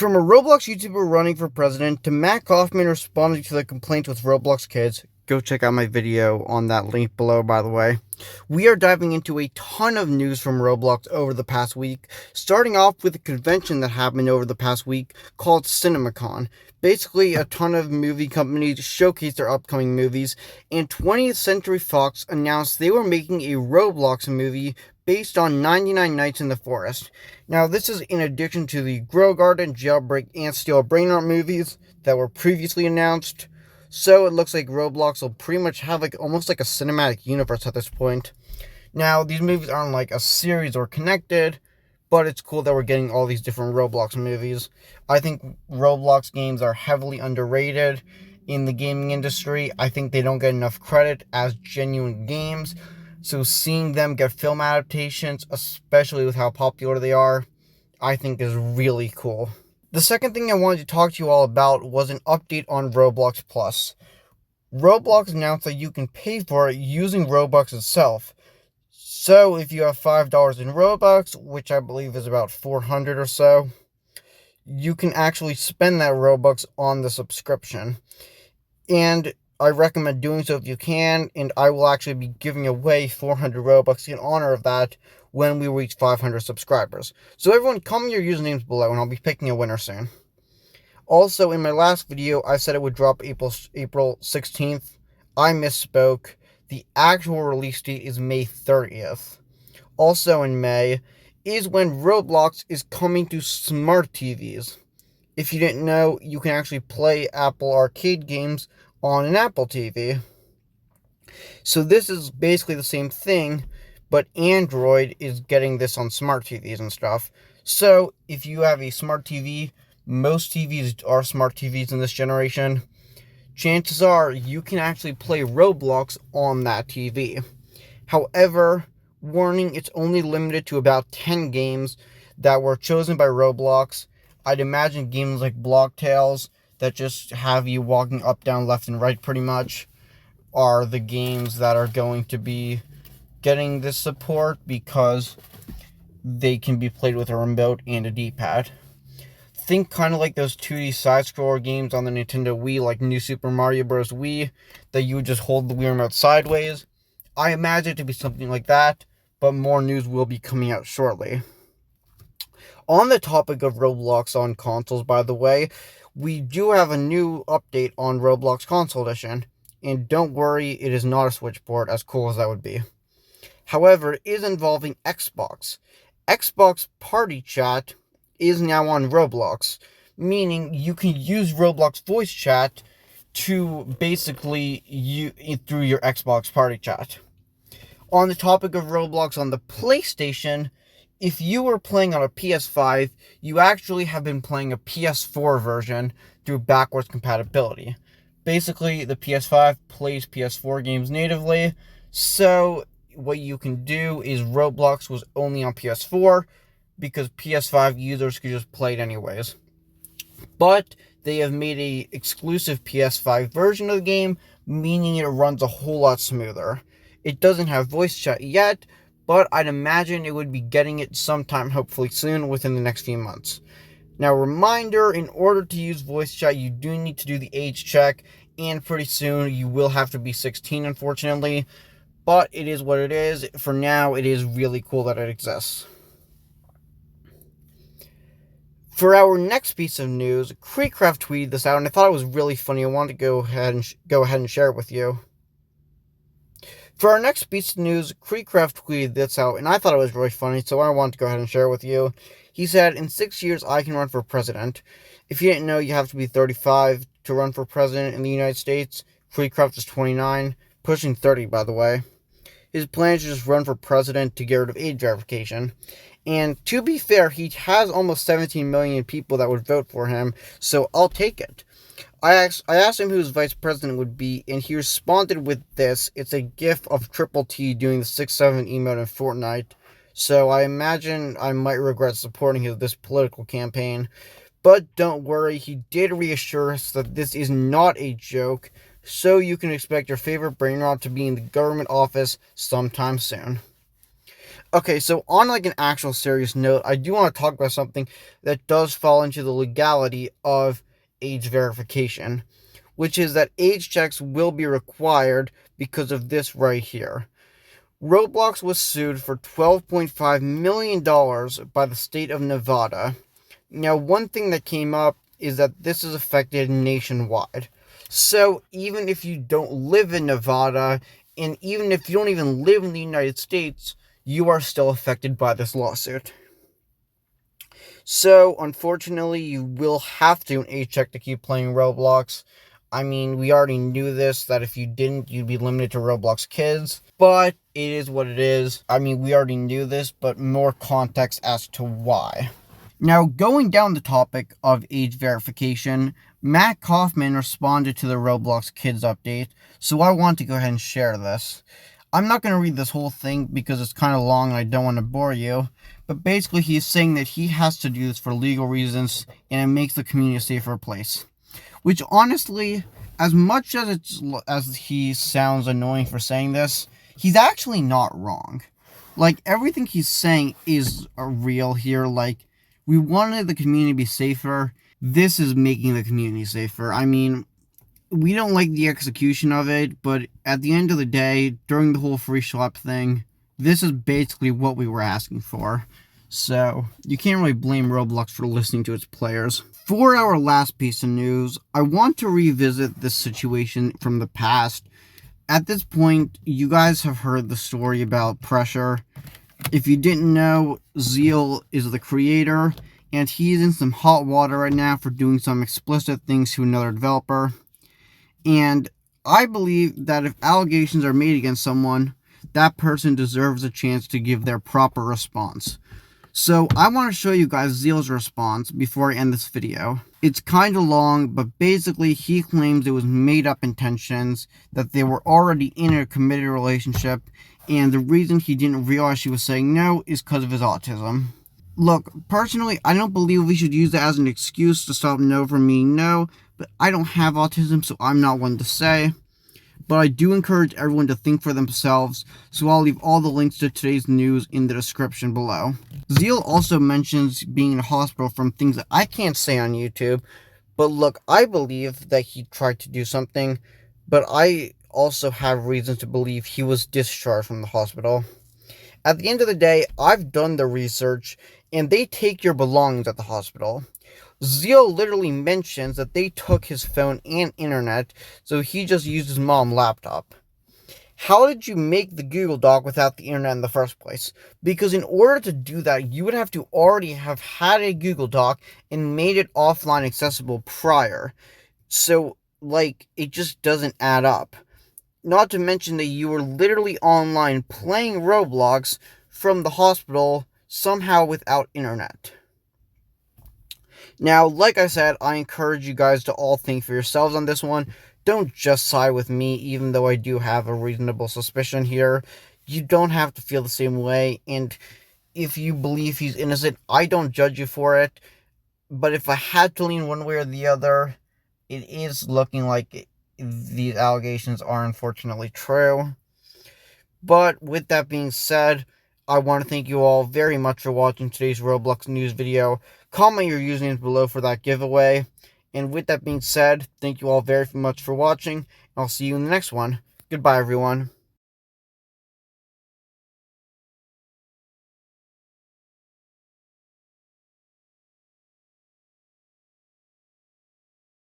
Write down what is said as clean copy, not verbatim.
From a Roblox YouTuber running for president to Matt Kaufman responding to the complaints with Roblox Kids, go check out my video on that link below, by the way. We are diving into a ton of news from Roblox over the past week, starting off with a convention that happened over the past week called CinemaCon. Basically, a ton of movie companies showcased their upcoming movies, and 20th Century Fox announced they were making a Roblox movie based on 99 Nights in the Forest. Now, this is in addition to the Grow Garden, Jailbreak, and Steel Brainrot movies that were previously announced. So it looks like Roblox will pretty much have almost like a cinematic universe at this point. Now, these movies aren't like a series or connected, but it's cool that we're getting all these different Roblox movies. I think Roblox games are heavily underrated in the gaming industry. I think they don't get enough credit as genuine games. So seeing them get film adaptations, especially with how popular they are, I think is really cool. The second thing I wanted to talk to you all about was an update on Roblox Plus. Roblox announced that you can pay for it using Robux itself. So if you have $5 in Robux, which I believe is about 400 or so, you can actually spend that Robux on the subscription. And I recommend doing so if you can, and I will actually be giving away 400 Robux in honor of that when we reach 500 subscribers. So everyone, comment your usernames below, and I'll be picking a winner soon. Also, in my last video, I said it would drop April 16th. I misspoke. The actual release date is May 30th. Also in May is when Roblox is coming to smart TVs. If you didn't know, you can actually play Apple Arcade games on an Apple TV. So this is basically the same thing, but Android is getting this on smart TVs and stuff. So if you have a smart TV, most TVs are smart TVs in this generation, chances are you can actually play Roblox on that TV. However, warning, it's only limited to about 10 games that were chosen by Roblox. I'd imagine games like Block Tales, that just have you walking up, down, left, and right pretty much, are the games that are going to be getting this support because they can be played with a remote and a D-pad. Think kind of like those 2D side-scroller games on the Nintendo Wii, like New Super Mario Bros. Wii, that you would just hold the Wii remote sideways. I imagine it to be something like that, but more news will be coming out shortly. On the topic of Roblox on consoles, by the way, we do have a new update on Roblox Console Edition, and don't worry, it is not a Switch port, as cool as that would be. However, it is involving Xbox. Xbox Party Chat is now on Roblox, meaning you can use Roblox voice chat to basically through your Xbox Party Chat. On the topic of Roblox on the PlayStation, if you were playing on a PS5, you actually have been playing a PS4 version through backwards compatibility. Basically, the PS5 plays PS4 games natively, so what you can do is Roblox was only on PS4, because PS5 users could just play it anyways. But they have made a exclusive PS5 version of the game, meaning it runs a whole lot smoother. It doesn't have voice chat yet, but I'd imagine it would be getting it sometime, hopefully soon, within the next few months. Now, reminder, in order to use voice chat, you do need to do the age check, and pretty soon you will have to be 16, unfortunately. But it is what it is. For now, it is really cool that it exists. For our next piece of news, KreekCraft tweeted this out, and I thought it was really funny. I wanted to go ahead and share it with you. For our next piece of news, KreekCraft tweeted this out, and I thought it was really funny, so I wanted to go ahead and share it with you. He said, "In 6 years, I can run for president. If you didn't know, you have to be 35 to run for president in the United States. KreekCraft is 29, pushing 30, by the way. His plan is to just run for president to get rid of age verification. And to be fair, he has almost 17 million people that would vote for him, so I'll take it." I asked him who his vice president would be, and he responded with this. It's a gif of Triple T doing the 6-7 emote in Fortnite, so I imagine I might regret supporting this political campaign. But don't worry, he did reassure us that this is not a joke, so you can expect your favorite brain rot to be in the government office sometime soon. Okay, so on like an actual serious note, I do want to talk about something that does fall into the legality of age verification, which is that age checks will be required because of this right here. Roblox was sued for $12.5 million by the state of Nevada. Now, one thing that came up is that this is affected nationwide. So, even if you don't live in Nevada, and even if you don't even live in the United States, you are still affected by this lawsuit. So, unfortunately, you will have to do an age check to keep playing Roblox. I mean, we already knew this, that if you didn't, you'd be limited to Roblox Kids. But it is what it is. I mean, we already knew this, but more context as to why. Now, going down the topic of age verification, Matt Kaufman responded to the Roblox Kids update, so I want to go ahead and share this. I'm not going to read this whole thing because it's kind of long and I don't want to bore you, but basically he's saying that he has to do this for legal reasons and it makes the community a safer place. Which honestly, as much as he sounds annoying for saying this, he's actually not wrong. Like, everything he's saying is real here. Like, we wanted the community to be safer. This is making the community safer. I mean, we don't like the execution of it, but at the end of the day, during the whole free schlep thing, this is basically what we were asking for. So, you can't really blame Roblox for listening to its players. For our last piece of news, I want to revisit this situation from the past. At this point, you guys have heard the story about Pressure. If you didn't know, Zeal is the creator, and he's in some hot water right now for doing some explicit things to another developer. And I believe that if allegations are made against someone, that person deserves a chance to give their proper response. So I want to show you guys Zeal's response before I end this video. It's kind of long, but basically he claims it was made up intentions, that they were already in a committed relationship, and the reason he didn't realize she was saying no is because of his autism. Look, personally, I don't believe we should use that as an excuse to stop no from meaning no, but I don't have autism, so I'm not one to say. But I do encourage everyone to think for themselves, so I'll leave all the links to today's news in the description below. Zeal also mentions being in a hospital from things that I can't say on YouTube, but look, I believe that he tried to do something, but I also have reason to believe he was discharged from the hospital. At the end of the day, I've done the research, and they take your belongings at the hospital. Zeal literally mentions that they took his phone and internet, so he just used his mom's laptop. How did you make the Google Doc without the internet in the first place? Because in order to do that, you would have to already have had a Google Doc and made it offline accessible prior. So, like, it just doesn't add up. Not to mention that you were literally online playing Roblox from the hospital somehow without internet. Now, like I said, I encourage you guys to all think for yourselves on this one. Don't just side with me, even though I do have a reasonable suspicion here. You don't have to feel the same way, and if you believe he's innocent, I don't judge you for it. But if I had to lean one way or the other, it is looking like these allegations are unfortunately true. But with that being said, I want to thank you all very much for watching today's Roblox news video. Comment your usernames below for that giveaway. And with that being said, thank you all very much for watching. I'll see you in the next one. Goodbye, everyone.